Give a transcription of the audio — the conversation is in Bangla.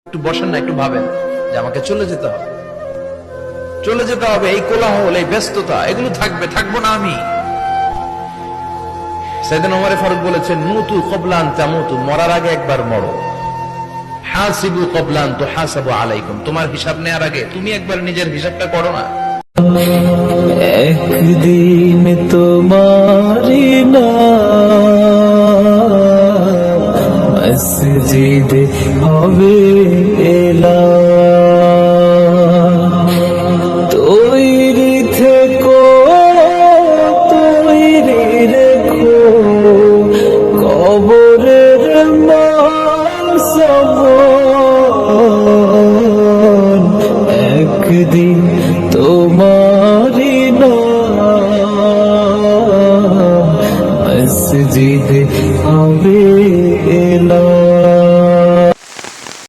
একটু বসেন না, একটু ভাবেন যে আমাকে চলে যেতে হবে, চলে যেতে হবে। এই কোলাহল, এই ব্যস্ততা, এগুলো থাকবে, থাকবো না আমি। সাইয়েদনা ওমর ফারুক বলেছেন, মুতু ক্বাবলা আন তামুতু, মরার আগে একবার মরো। হাসিবু ক্বাবলা আন তুহাসাবু আলাইকুম, তোমার হিসাব নেওয়ার আগে তুমি একবার নিজের হিসাবটা করো না। একদিন তোমারি মসজিদে হবে এলান, তৈরি থেকো, তৈরি রেখো, কবরের মাসব একদিন